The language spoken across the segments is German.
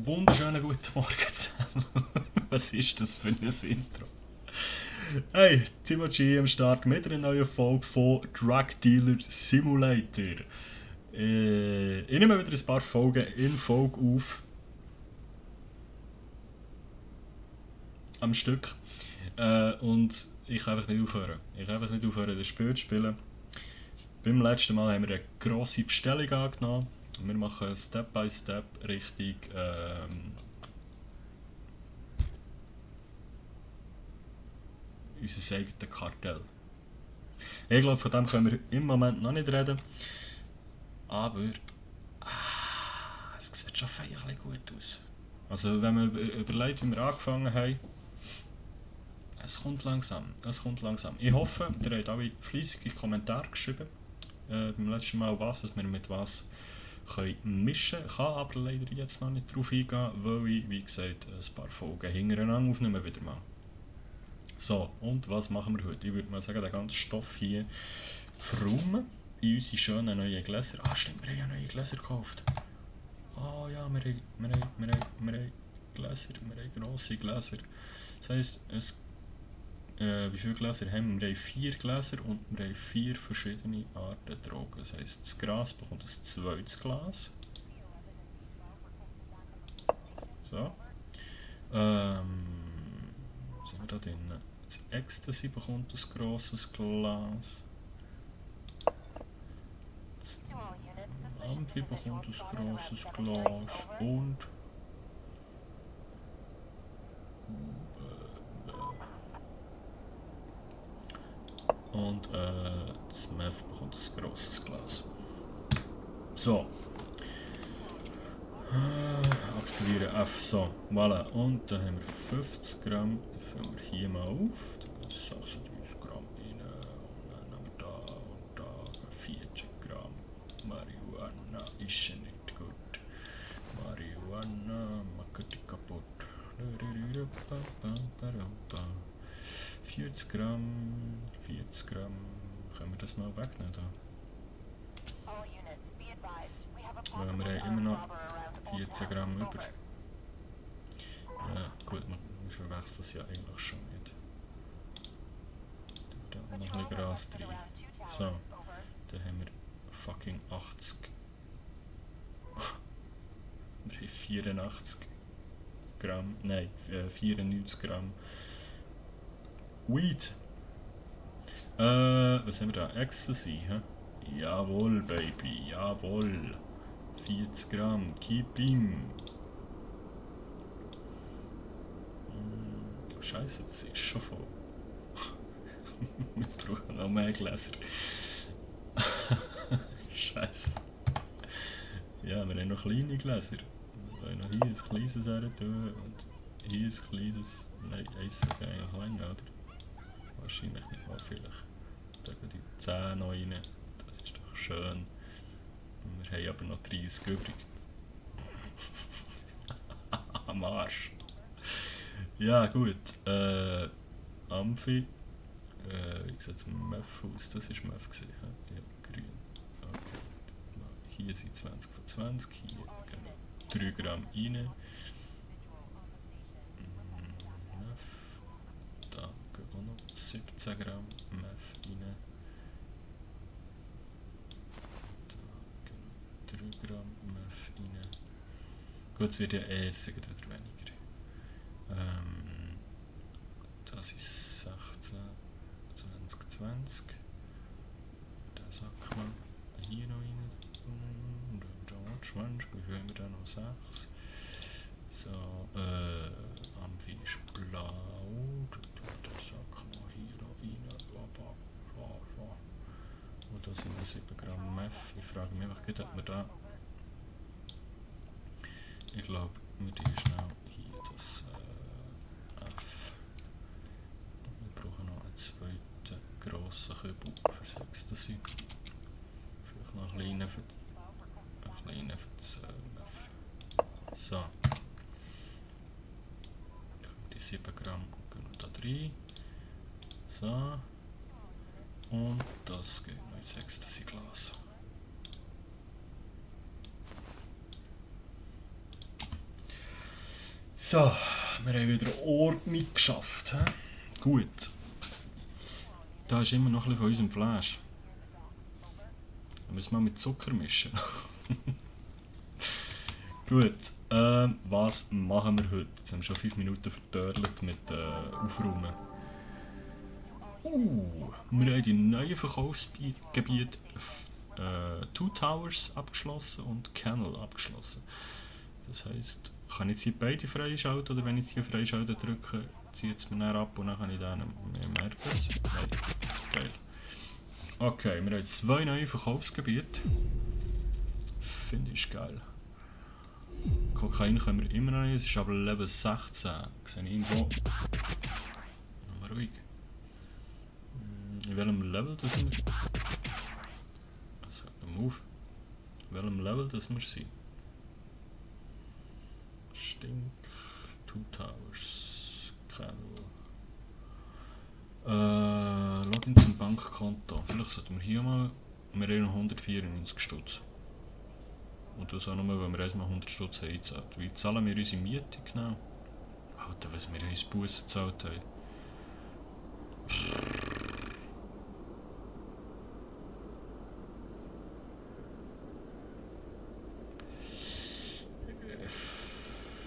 Wunderschönen guten Morgen zusammen. Was ist das für ein Intro? Hey, Timo G am Start mit einer neuen Folge von Drug Dealer Simulator. Ich nehme wieder ein paar Folgen in Folge auf. Am Stück. Und ich kann einfach nicht aufhören. Ich kann einfach nicht aufhören, das Spiel zu spielen. Beim letzten Mal haben wir eine grosse Bestellung angenommen. Wir machen Step by Step Richtung unser eigenes Kartell. Ich glaube, von dem können wir im Moment noch nicht reden. Aber es sieht schon feierlich gut aus. Also wenn man überlegt, wie wir angefangen haben, es kommt langsam. Ich hoffe, ihr habt alle fleissige Kommentare geschrieben. Beim letzten Mal dass wir mit was können mischen können. Ich kann aber leider jetzt noch nicht darauf eingehen, weil ich, wie gesagt, ein paar Folgen hintereinander aufnehmen wieder mal. So, und was machen wir heute? Ich würde mal sagen, den ganzen Stoff hier verräumen in unsere schönen neuen Gläser. Ah stimmt, wir haben ja neue Gläser gekauft. Ah ja, wir haben Gläser, wir haben grosse Gläser. Das heisst, wie viele Gläser haben wir? Wir haben 4 Gläser und wir haben 4 verschiedene Arten Drogen. Das heisst, das Gras bekommt ein zweites Glas. So. Was haben wir da drin? Das Ecstasy bekommt ein grosses Glas. Das Amphi bekommt ein grosses Glas. Und das Meth bekommt ein grosses Glas. So. Aktivieren F. So, voilà. Und dann haben wir 50 Gramm. Das füllen wir hier mal auf. Dann 36 Gramm rein. Und dann nehmen wir da und da 40 Gramm. Marihuana ist ja nicht gut. Marihuana macht dich kaputt. 40 Gramm. Können wir das mal wegnehmen da? Weil wir haben immer noch 14 Gramm über. Ja, gut, wir verwechseln das ja eigentlich schon nicht. Da noch ein bisschen Gras drin. So, dann haben wir fucking 80. Wir haben 84 Gramm, nein, 94 Gramm Weed. Was haben wir da? Ecstasy, hä? Jawohl, Baby, jawohl. 40 Gramm, keep him. Scheiße, das ist schon voll. Wir brauchen noch mehr Gläser. Scheiße. Ja, wir haben noch kleine Gläser. Wir wollen noch hier ein kleines rein tun und hier ein kleines. Nein, eins sogar eigentlich klein, oder? Wahrscheinlich nicht mal, vielleicht. Da gehen die 10 noch rein. Das ist doch schön. Wir haben aber noch 30 übrig. Am Arsch. Ja, gut. Amphi. Wie sieht es mit Meth aus? Das war Meth. Ja, grün. Okay. Hier sind 20 von 20. Hier gehen 3 Gramm rein. Meth. Da gehen auch noch 17 Gramm Meth rein. 3 Gramm Meth rein. Gut, es wird ja eh wieder weniger. Das ist 16, 20, 20. Den Sack mal hier noch rein. Und dann 20, wie viel haben wir da noch? 6. So, Amphi ist blau. Den Sack mal hier rein. Und da sind wir 7 Gramm Meth. Ich frage mich einfach, ob wir da. Ich glaube, wir tun schnell hier das F. Wir brauchen noch einen zweiten grossen Kübel für Ecstasy. Vielleicht noch einen kleinen für das Meth. So. Die 7 Gramm gehen da rein. So. Und das geht noch ins Ecstasy-Glas. So, wir haben wieder Ordnung geschafft. He? Gut. Da ist immer noch ein bisschen von unserem Fleisch. Da müssen wir mit Zucker mischen. Gut, was machen wir heute? Jetzt haben wir schon 5 Minuten verdörrt mit Aufräumen. Wir haben die neuen Verkaufsgebiete Two Towers abgeschlossen und Kennel abgeschlossen. Das heisst, kann ich jetzt hier beide freischalten oder wenn ich jetzt hier freischalten drücke, zieht es mir dann ab und dann kann ich dann merken. Nein, geil. Okay, wir haben 2 neue Verkaufsgebiete. Finde ich geil. Kokain können wir immer noch nicht, es ist aber Level 16. Sehe ich irgendwo. Mal ruhig. In welchem Level das wir... Also, Move. In welchem Level das wir sind. Stink. Two Towers. Kennel. Login zum Bankkonto. Vielleicht sollten wir hier mal... Wir haben noch 194 Stutz. Und das auch nur, weil wir erstmal 100 Stutz eingezahlt haben. Wie zahlen wir unsere Miete genau? Alter, was wir uns Bussen gezahlt haben.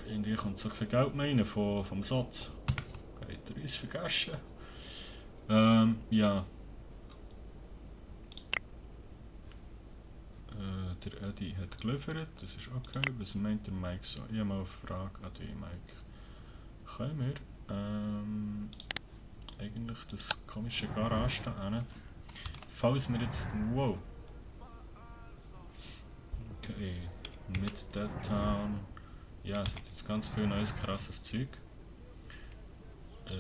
Irgendwie kommt so kein Geld mehr rein vom Satz. Hat er uns vergessen? Ja. Der Eddie hat geliefert, das ist okay. Was meint der Mike so? Ich habe mal eine Frage an dich, Mike. Können wir eigentlich das komische Garage da hin? Falls wir jetzt... Wow! Okay, mit Dead Town... Ja, es hat jetzt ganz viel neues krasses Zeug. Da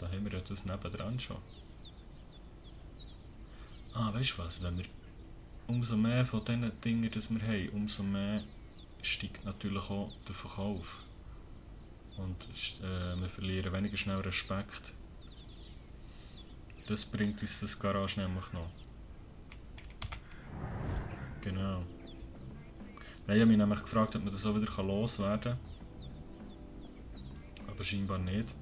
haben wir ja das nebendran schon. Ah, weißt du was? Wenn wir umso mehr von diesen Dingen, die wir haben, umso mehr steigt natürlich auch der Verkauf. Und wir verlieren weniger schnell Respekt. Das bringt uns das Garage nämlich noch. Genau. Ich habe mich nämlich gefragt, ob man das auch wieder loswerden kann. Aber scheinbar nicht.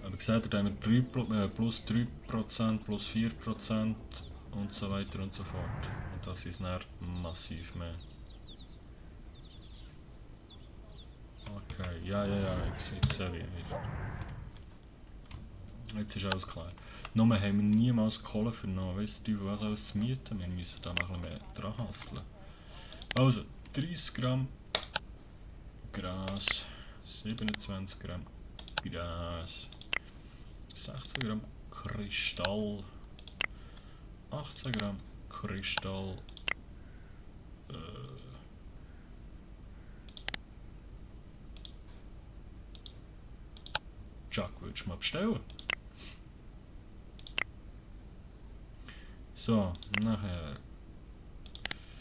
Aber gesagt, da haben wir plus 3%, plus 4% und so weiter und so fort. Und das ist dann massiv mehr. Okay, ja, ich sehe wie. Jetzt ist alles klar. Nur haben wir niemals Kohle vernommen. Weißt du, was alles zu mieten? Wir müssen da noch ein bisschen mehr dran hasseln. Also, 30 Gramm Gras, 27 Gramm Gras, 16 Gramm Kristall, 18 Gramm Kristall, Jack, willst du mal bestellen? So, nachher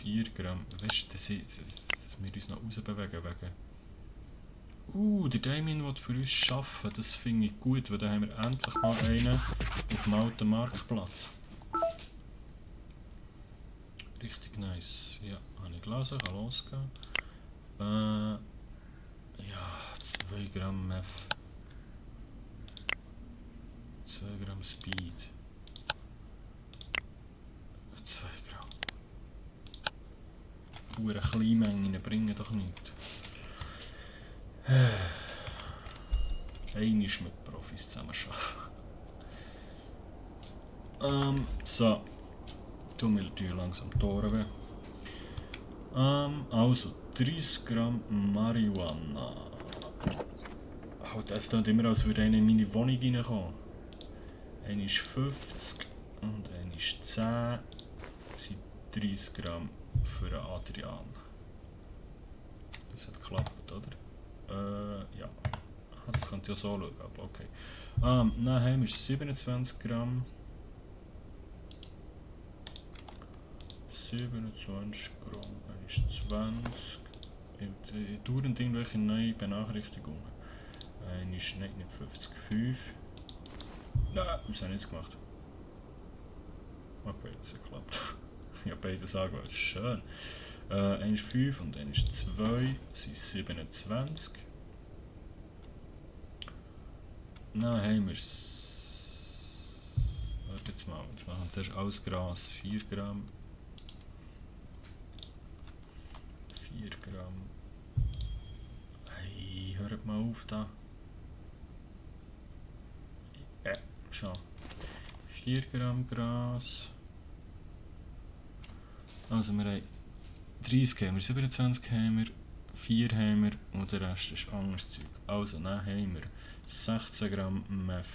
4 Gramm, weißt du, dass wir uns noch rausbewegen wegen... der Damien will für uns arbeiten, das finde ich gut, weil dann haben wir endlich mal einen auf dem alten Marktplatz. Richtig nice. Ja, habe ich gelesen, kann losgehen. Ja, 2 Gramm Meth. 2 Gramm Speed. 2 Gramm. Pure Kleinmengen bringen doch nichts. Einmal mit Profis zusammen arbeiten. So. Tun wir natürlich langsam die Ohren weh. Also, 30 Gramm Marihuana. Oh, das klingt immer, als würde einer in meine Wohnung reinkommen. Einer ist 50 und einer ist 10. Das sind 30 Gramm für einen Adrian. Das hat geklappt, oder? Ja. Das könnte ja so schauen, aber okay. Dann haben wir 27 Gramm. 27 Gramm, dann ist 20. Dauernd irgendwelche neue Benachrichtigungen. Ein ist nicht 50,5. Nein, das haben wir nicht gemacht. Okay, das hat geklappt. Ich habe beide sagen, schön. 1 ist 5 und 1 ist 2, sind 27. Dann haben wir warte jetzt mal, wir machen zuerst alles Gras, 4 Gramm. 4 Gramm. Hey, hört mal auf da. Schon. 4 Gramm Gras. Also wir haben 30 haben wir, 27 haben wir, 4 haben wir und der Rest ist anderes Zeug. Also dann haben wir 16 Gramm Meth.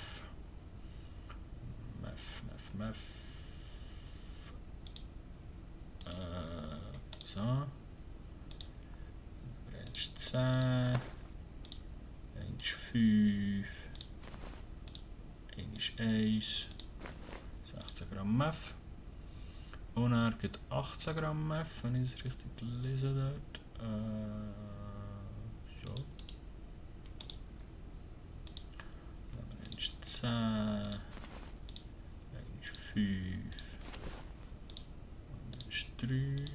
Meth. So. 1 ist 10. 1 ist 5. 1 ist 1. 16 Gramm Meth. Und er gibt 18 Gramm Meth, wenn ich es richtig lese dort. So. Dann ist 10. 1 ist 5. 1 ist 3.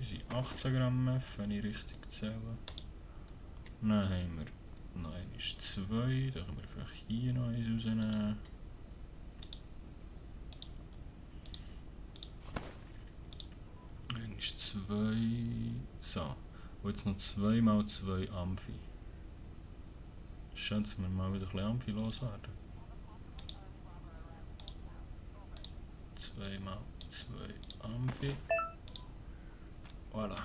Sind 18 Gramm Meth, wenn ich richtig zähle. Dann haben wir noch 1 ist 2. Da können wir vielleicht hier noch eins rausnehmen. Ist 2. So. Und jetzt noch 2 mal 2 Amphi. Schön, dass wir mal wieder ein bisschen Amphi loswerden. 2 mal 2 Amphi. Voilà.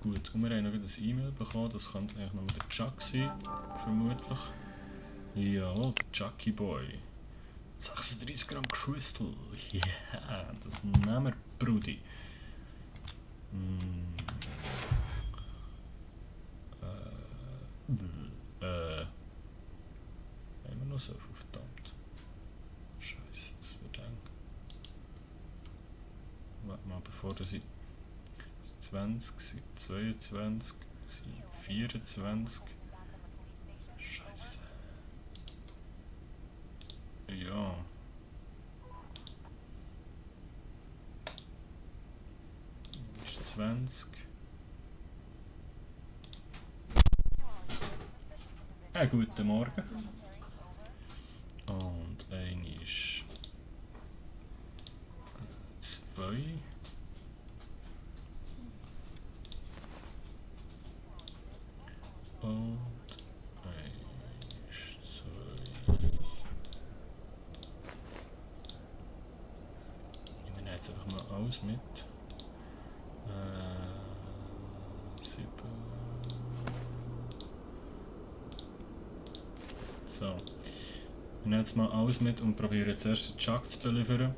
Gut, und wir haben noch ein E-Mail bekommen. Das könnte eigentlich noch der Chuck sein. Vermutlich. Jawohl, der Chucky Boy. 36 Gramm Crystal. Ja, yeah, das nehmen wir, Brudi. Haben wir noch so viel, verdammt. Scheiße, das wird eng. Warte mal, bevor das 20 sind, 22 sind 24. Scheiße. Ja. Ist 20. Guten Morgen. Und ein ist 2. Und ein ist 2. Ich nehme jetzt einfach mal alles mit. 7. So. Ich nehme jetzt mal alles mit und probiere jetzt erst den Chuck zu beliefern.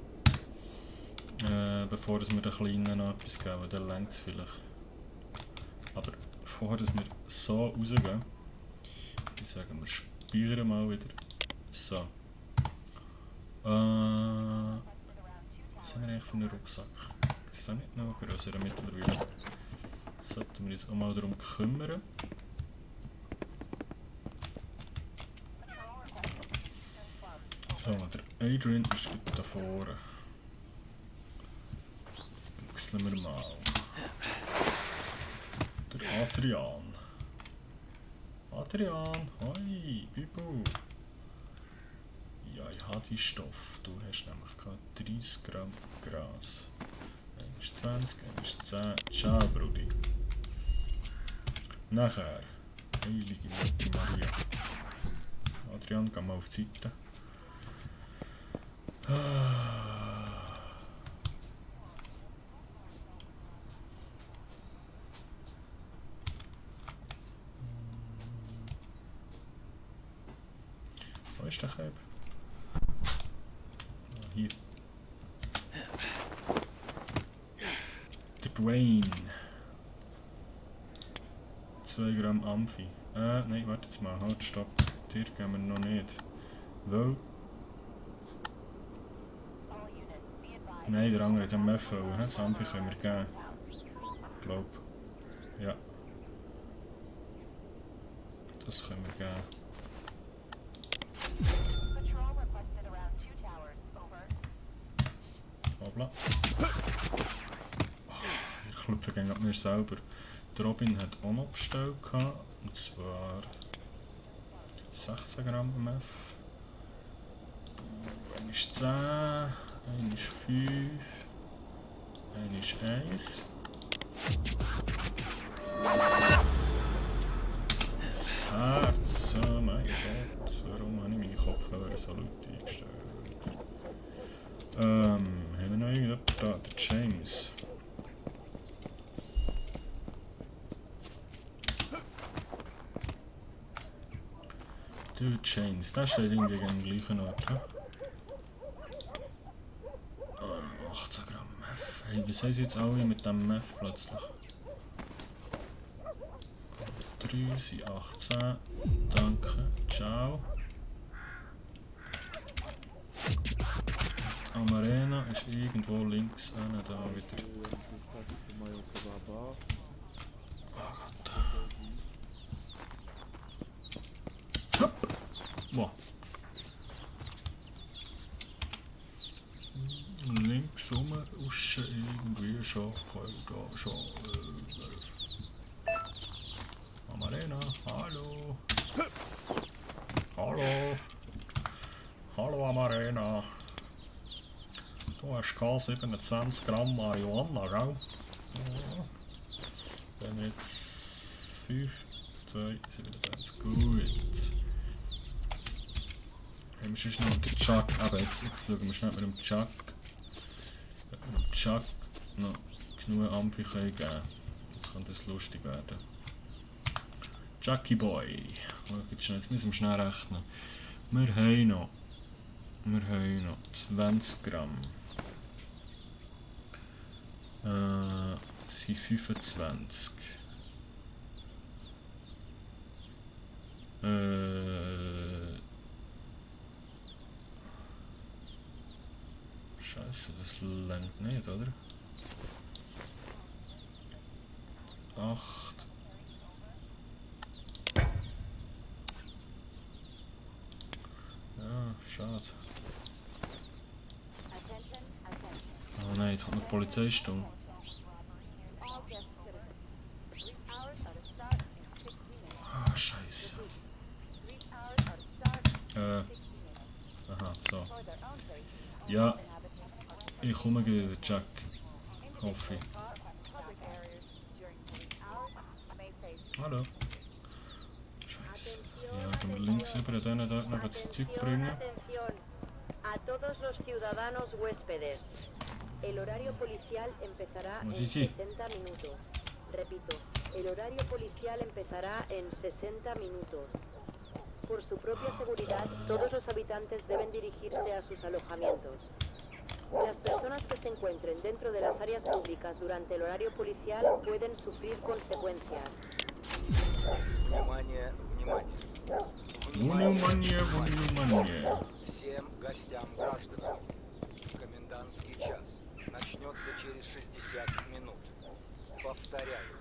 Bevor wir den Kleinen noch etwas geben, dann längt es vielleicht. Aber bevor wir so rausgehen, ich sage, wir speichern mal wieder. So. Was haben wir eigentlich für einen Rucksack? Gibt es da nicht noch einen größeren mittlerweile? Sollten wir uns auch mal darum kümmern. So, der Adrian ist gut da vorne. Wechseln wir mal. Der Adrian. Adrian, hoi, Bibu. Ja, ich habe die Stoff. Du hast nämlich gerade 30 Gramm Gras. 1 ist 20, 1 ist 10. Ciao, Brudi. Nachher, heilige Mutter Maria. Adrian, geh mal auf die Seite. Wo ist der Käfer? Hier. Der Dwayne. 2 Gramm Amphi. Nein, warte jetzt mal, halt, stopp. Dir geben wir noch nicht. Weil... Nein, der andere hat einen Meth wollen. Das Amphi können wir geben. Ich glaube. Ja. Das können wir geben. Hoppla. Oh, klopfe gegen mir selber. Der Robin hat auch noch bestellt, und zwar 16 Gramm Meth. Ein ist 10, ein ist 5, ein ist 1. Das Herz, oh mein Gott, warum habe ich meine Kopfhörer so laut eingestellt? Haben wir noch irgendjemanden da? Der James. Der James, der steht irgendwie am gleichen Ort. 18 Gramm Meth. Hey, was haben sie jetzt alle mit dem Meth plötzlich? 3 sind 18. Danke. Ciao. Amarena ist irgendwo links da wieder. Oh Gott. Wow. Links rum ist irgendwie schon da schon. Amarena, hallo. Hallo. Hallo Amarena. Du hast keine 27 Gramm Marihuana, gell? Ja. Dann jetzt 5, 2, 27. Gut. Haben wir sonst noch den Chuck? Aber jetzt schauen wir schnell mit dem Chuck. Mit dem Chuck noch genug Amphi geben können. Jetzt kann das lustig werden. Chucky Boy. Jetzt müssen wir schnell rechnen. Wir haben noch 20 Gramm. Sind 25. Scheiße, das langt nicht, oder? 8. Ja, schade. Oh nein, jetzt hat noch die Polizeistunde. Ah, scheiße. Aha, so. Ja, ich komme gleich, Jack. Hoffe ich. Hallo. Scheiße. Ja, gehen wir links über denen dort noch das Zeug bringen. A todos los ciudadanos huéspedes. El horario policial empezará en 60 minutos. Repito, el horario policial empezará en 60 minutos. Por su propia seguridad, todos los habitantes deben dirigirse a sus alojamientos. Las personas que se encuentren dentro de las áreas públicas durante el horario policial pueden sufrir consecuencias. Внимание, внимание. Внимание. Всем гостям гражданам. Комендантский час начнется через 60 минут. Повторяю.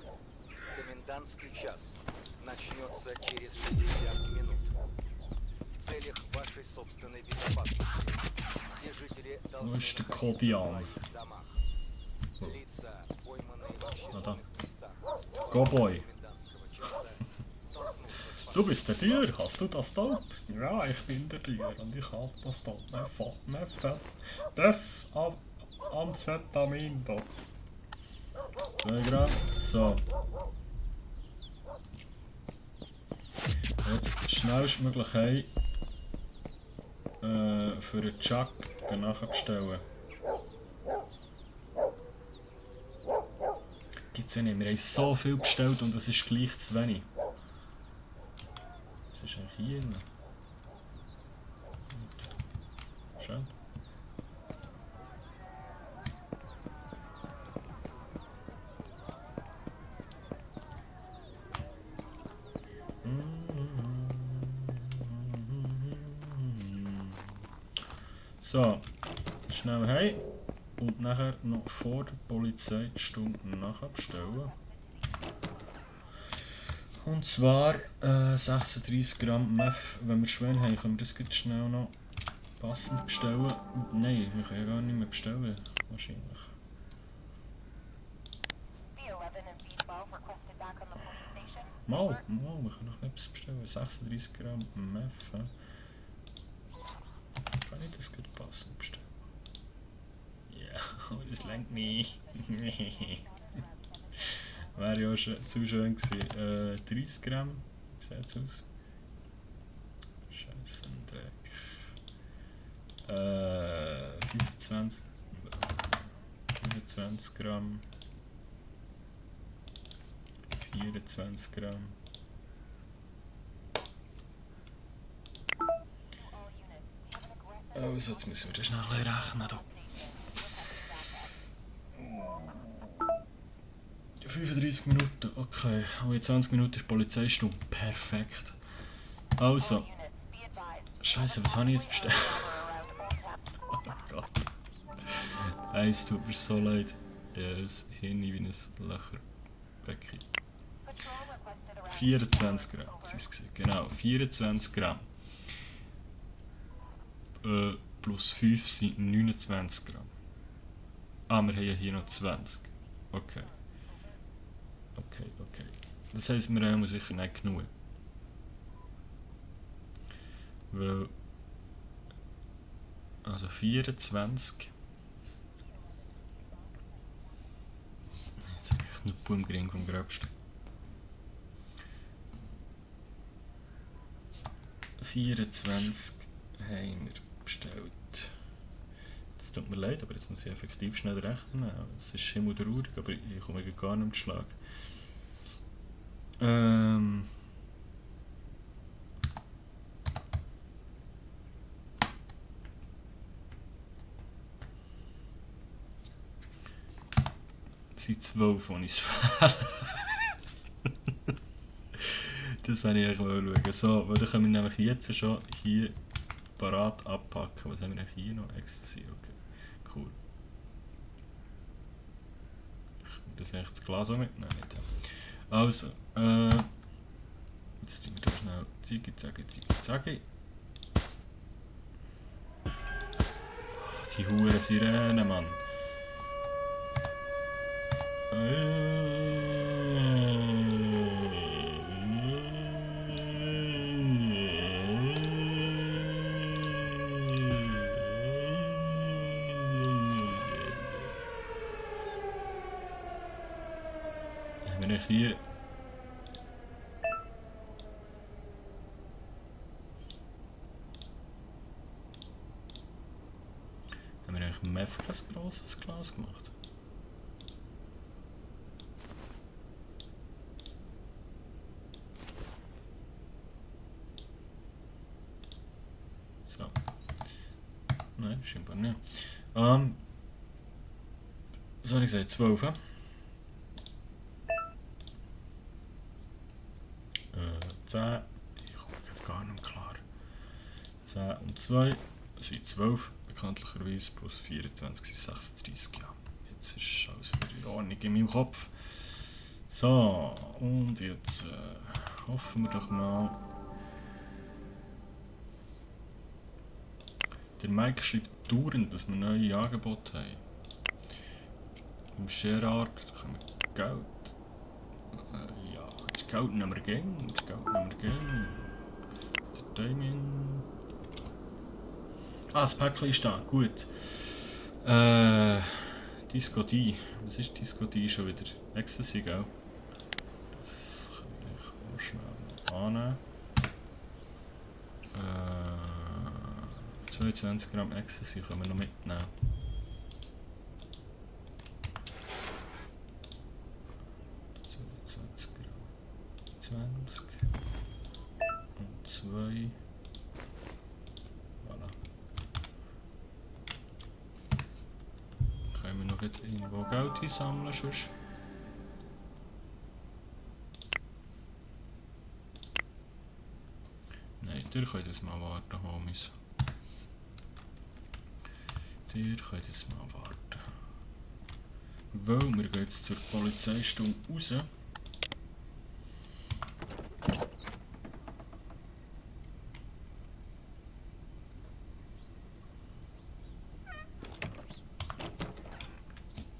Комендантский час начнется через 60 минут. В целях вашей собственной безопасности. Все жители должны ist der находиться в Kodian. своих домах. Лица, пойманные в общественных местах. Go Boy. Комендантского часа столкнутся с Du bist der Tier, hast du das Taub? Ja, ich bin der Tier und ich hab das Taub. Amphetamin da. 2 Gramm. So. Jetzt schnellstmöglich für den Chuck nachbestellen. Gibt's ja nicht. Wir haben so viel bestellt und es ist gleich zu wenig. Was ist eigentlich hier drin? Schön. So, schnell heim und nachher noch vor der Polizeistunde nachbestellen. Und zwar 36 Gramm Meth. Wenn wir Schwein haben, können wir das jetzt schnell noch passend bestellen. Nein, wir können ja gar nicht mehr bestellen, wahrscheinlich. Mal, wir können noch etwas bestellen. 36 Gramm Meth. Kann ich das gut passend bestellen? Ja, das lenkt nicht. Wäre ja schon zu schön gewesen. 30 Gramm, wie sieht's aus? Scheiße, ein Dreck. 25 Gramm. 24 Gramm. Also, jetzt müssen wir das schnell rechnen. Da. 35 Minuten, okay. Und in 20 Minuten ist Polizeistunde. Perfekt. Also. Scheiße, was habe ich jetzt bestellt? Oh Gott. Es tut mir so leid. Ja, es Hirn wie ein Löcherbecken. 24 Gramm, was ist es? Genau, 24 Gramm. Plus 5 sind 29 Gramm. Ah, wir haben ja hier noch 20. Okay. Okay. Das heisst, wir haben sicher nicht genug. Weil... Also 24... Jetzt habe ich nur Baumgring vom Gröbsten. 24 haben wir bestellt. Es tut mir leid, aber jetzt muss ich effektiv schnell rechnen. Es ist himmeltraurig, aber ich komme gar nicht mit Schlag. Es sind 12, die es fehlen. Das wollte ich schauen. So, weil dann können wir nämlich jetzt schon hier parat abpacken. Was haben wir hier noch? Ecstasy, okay. Cool. Das ist echt das Glas auch mit? Nein, nicht. Also, jetzt tun wir das schnell. Ziggy. Die hure Sirene, Mann. Haben wir hier... Haben wir eigentlich Meth kein grosses Glas gemacht? So. Nein, scheinbar nicht. Was habe ich gesagt? 12, ja? 10. Ich komme gar nicht klar. 10 und 2 sind 12, bekanntlicherweise, plus 24 sind 36, ja. Jetzt ist alles wieder in Ordnung in meinem Kopf. So, und jetzt hoffen wir doch mal. Der Mike schreibt dauernd, dass wir neue Angebote haben. Im Gerard, da können wir Geld. Ja, das Geld nehmen wir gerne. Der Damien. Ah, das Päckchen ist da, gut. Disco D. Was ist Disco D schon wieder? Ecstasy, gell? Das kann ich auch schnell annehmen. 22 Gramm Ecstasy können wir noch mitnehmen. Gramm. 20 und 2. Voilà. Können wir noch irgendwo Geld einsammeln sonst? Nein, ihr könnt jetzt mal warten, Homies. Ihr könnt jetzt mal warten. Weil wir gehen jetzt zur Polizeistunde raus.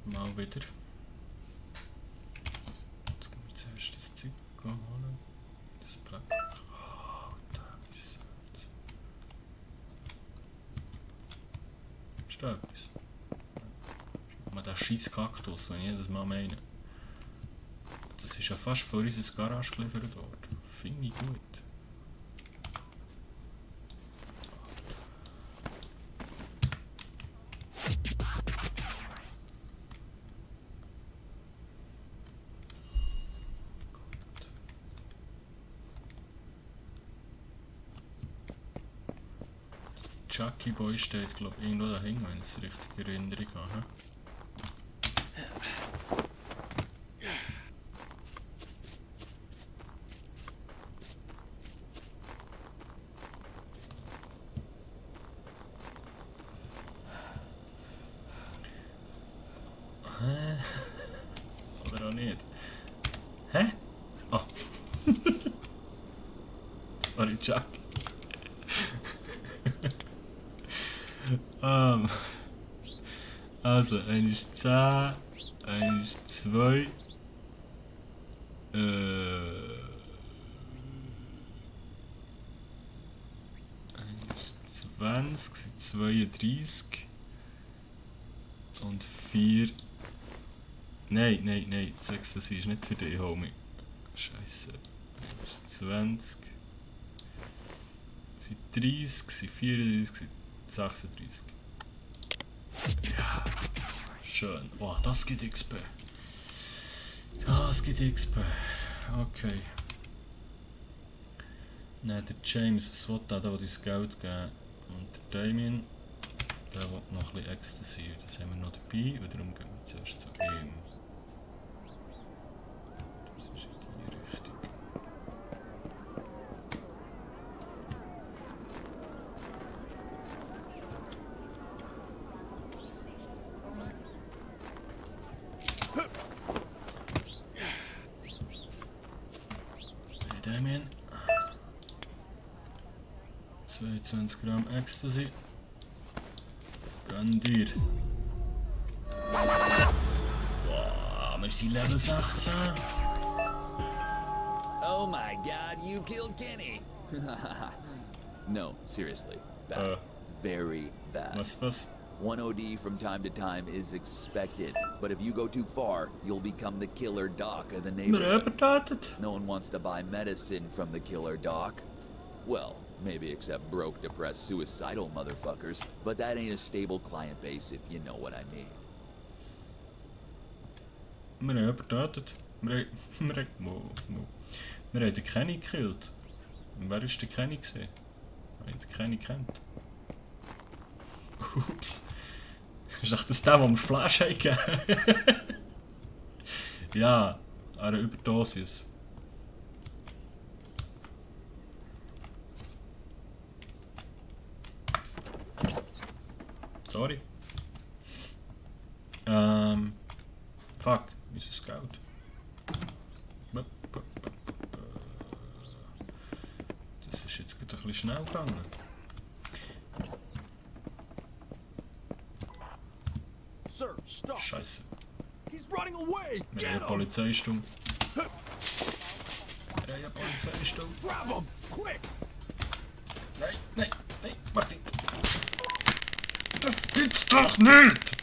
Mal wieder. da etwas? Man, der scheiß Kaktus, wenn ich jedes Mal meine. Das ist ja fast vor unserer Garage geliefert worden. Finde ich gut. Chucky Boy steht, glaube ich, irgendwo dahinter, wenn ich es richtig in Erinnerung habe. Hä? Oder auch nicht? Hä? Oh. Sorry, Chucky. Also, 1 ist 10, 1 ist 2, 1 ist 20, sind 32 und 4. Nein, 6 ist nicht für dich, Homie. Scheiße. 1 ist 20, sind 30, sind 34, sind 36. Ja, schön. Oh, das gibt XP. Das gibt XP. Okay. Nein, der James, was will der will uns Geld geben. Und der Damien, der will noch ein bisschen Ecstasy. Das haben wir noch dabei und darum gehen wir zuerst zu ihm. Das ist in die Richtung. Damien. 22 Gramm Ecstasy. Gönn dir. Wow, wir sind Level 16. Oh my god, you killed Kenny! No, seriously. Bad. Very bad. Was? 1 OD from time to time is expected, but if you go too far, you'll become the killer doc of the neighborhood. No one wants to buy medicine from the killer doc. Well, maybe except broke, depressed, suicidal motherfuckers, but that ain't a stable client base if you know what I mean. Wir haben übertötet. Wir haben den Kenny gekillt. Und wer war der Kenny gewesen? Wenn ich den Kenny kennt. Ups. Ist doch das der, wo wir Flash haben gegeben? Ja, eine Überdosis. Sorry. Fuck, ist es Geld? Das ist jetzt gerade ein bisschen schnell gegangen. Sir, stop! Scheiße. He's running away! Wir Get haben eine him! Polizeistunde. Wir haben eine Polizeistunde. Grab him! Quick! Nein, warte. Das gibt's doch nicht!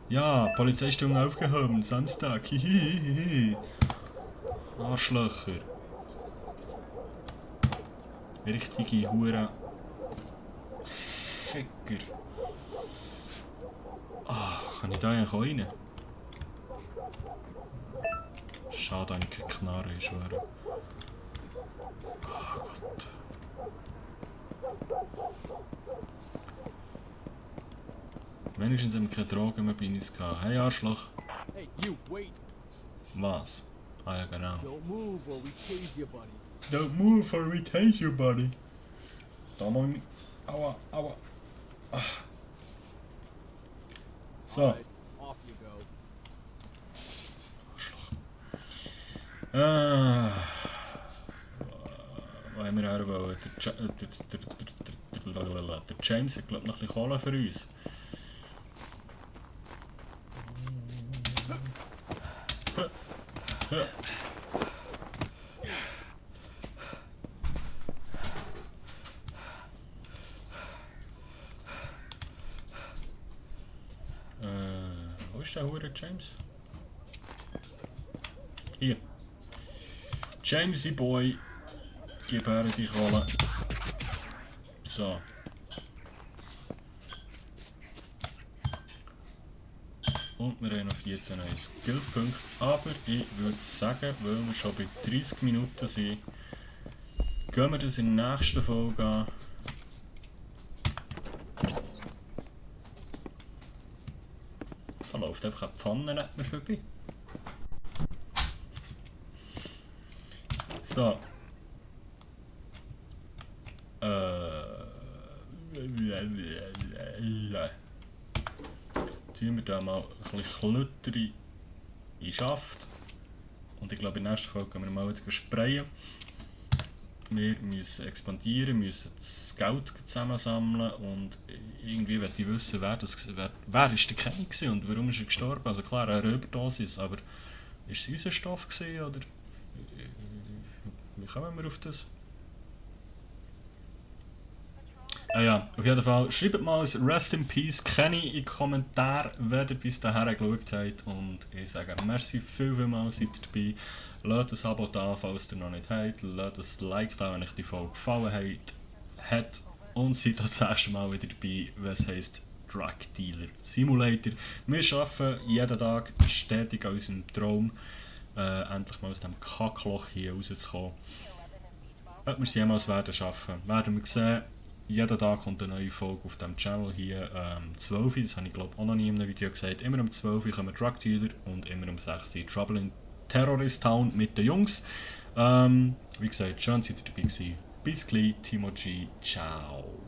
Ja, Polizeistunde aufgehoben, Samstag. Hihihihi. Arschlöcher. Richtige Hure. Ficker. Ah, kann ich da eigentlich auch rein? Schade, dass ich keine Knarre, ich schwöre. Oh Gott. Wenigstens haben wir keine Drogen mehr bei uns gehabt. Hey Arschloch. Hey, you, wait! Was? Ah ja, genau. Don't move or we tase you, buddy. Don't move or we tase you, buddy. Da muss ich... Aua. Ah. So. Alright, off you go. Wo haben wir her wollen? Der James hat, glaube ich, noch ein bisschen Kohle für uns. ist der Hure James? Hier. Jamesy Boy. Gib her die Kohle. So. Und wir haben noch 14 neue Skillpunkte. Aber ich würde sagen, weil wir schon bei 30 Minuten sind, gehen wir das in der nächsten Folge an. Da läuft einfach eine Pfanne nicht mehr vorbei. So. Tun wir da mal ein bisschen Klötter in den Schaft. Und ich glaube, in der nächsten Folge können wir mal wieder sprayen. Wir müssen expandieren, müssen das Geld zusammensammeln und irgendwie möchte ich wissen, wer ist der Kenny gewesen und warum ist er gestorben. Also klar, eine Überdosis, aber ist es unser Stoff gewesen, oder wie kommen wir auf das? Ah ja, auf jeden Fall, schreibt mal ein Rest in Peace Kenny in die Kommentare, wenn ihr bis dahin geschaut habt. Und ich sage merci vielmals, seid ihr dabei. Lasst ein Abo da, falls ihr noch nicht habt. Lasst ein Like da, wenn euch die Folge gefallen hat. Und seid das nächste Mal wieder dabei, wenn es heisst Drug Dealer Simulator. Wir arbeiten jeden Tag stetig an unserem Traum, endlich mal aus diesem Kackloch hier rauszukommen. Ob wir es jemals schaffen werden wir sehen. Jeden Tag kommt eine neue Folge auf diesem Channel hier, 12 Uhr, das habe ich glaube auch noch nie in einem Video gesagt. Immer um 12 Uhr kommen Drug Dealer und immer um 6 Uhr Trouble in Terrorist Town mit den Jungs. Wie gesagt, schön, dass ihr dabei gewesen. Bis gleich, Timo G. Ciao.